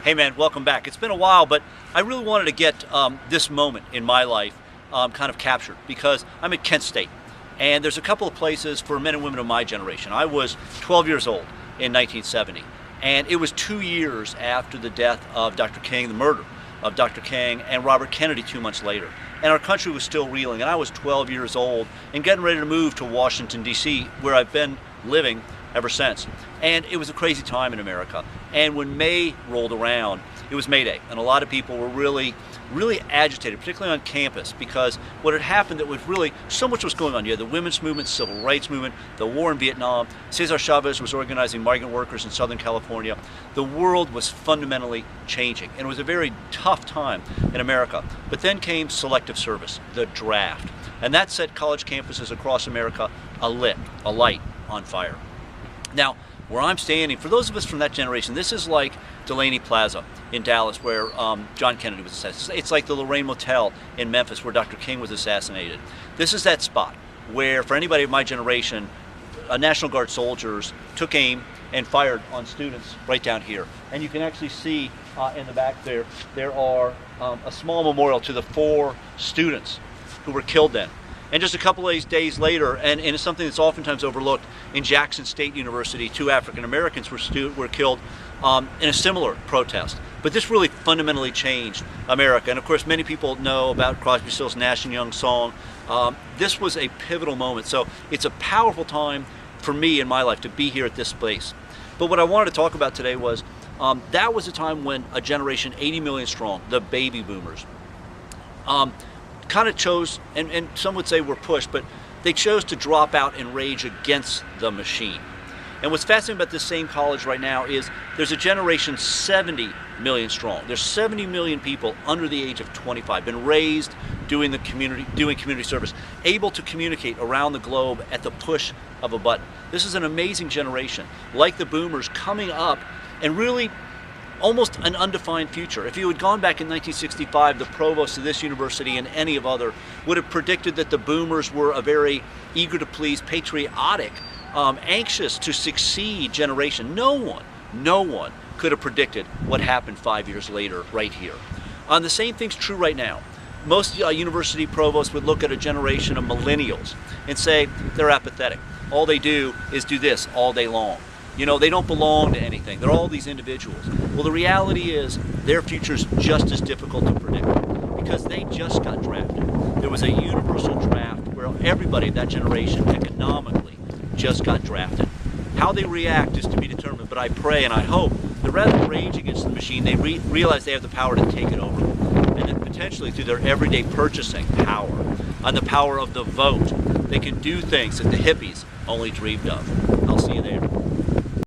Hey man, welcome back. It's been a while, but I really wanted to get this moment in my life kind of captured because I'm at Kent State, and there's a couple of places for men and women of my generation. I was 12 years old in 1970, and it was 2 years after the death of Dr. King, the murder of Dr. King and Robert Kennedy 2 months later. And our country was still reeling, and I was 12 years old and getting ready to move to Washington, D.C., where I've been living ever since. And it was a crazy time in America. And when May rolled around, it was May Day, and a lot of people were really agitated, particularly on campus, because what had happened, that was really so much was going on. You had the women's movement, civil rights movement, the war in Vietnam. Cesar Chavez was organizing migrant workers in Southern California. The world was fundamentally changing, and it was a very tough time in America. But then came selective service, the draft, and that set college campuses across America alight on fire. Now, where I'm standing, for those of us from that generation, this is like Delaney Plaza in Dallas, where John Kennedy was assassinated. It's like the Lorraine Motel in Memphis, where Dr. King was assassinated. This is that spot where, for anybody of my generation, National Guard soldiers took aim and fired on students right down here. And you can actually see in the back there are a small memorial to the 4 students who were killed then. And just a couple of days later, and it's something that's oftentimes overlooked, in Jackson State University, 2 African Americans were killed in a similar protest. But this really fundamentally changed America. And of course, many people know about Crosby, Stills, Nash and Young's song. This was a pivotal moment. So it's a powerful time for me in my life to be here at this place. But what I wanted to talk about today was that was a time when a generation 80 million strong, the baby boomers, kind of chose, and some would say were pushed, but they chose to drop out and rage against the machine. And what's fascinating about this same college right now is there's a generation 70 million strong. There's 70 million people under the age of 25, been raised doing community service, able to communicate around the globe at the push of a button. This is an amazing generation, like the boomers, coming up and really almost an undefined future. If you had gone back in 1965, the provost of this university and any of other would have predicted that the boomers were a very eager to please, patriotic, anxious to succeed generation. No one could have predicted what happened 5 years later right here. The same thing's true right now. Most university provosts would look at a generation of millennials and say they're apathetic. All they do is do this all day long. You know, they don't belong to anything. They're all these individuals. Well, the reality is their future's just as difficult to predict because they just got drafted. There was a universal draft where everybody of that generation economically just got drafted. How they react is to be determined, but I pray and I hope that rather than rage against the machine, they realize they have the power to take it over. And that potentially through their everyday purchasing power and the power of the vote, they can do things that the hippies only dreamed of. I'll see you there.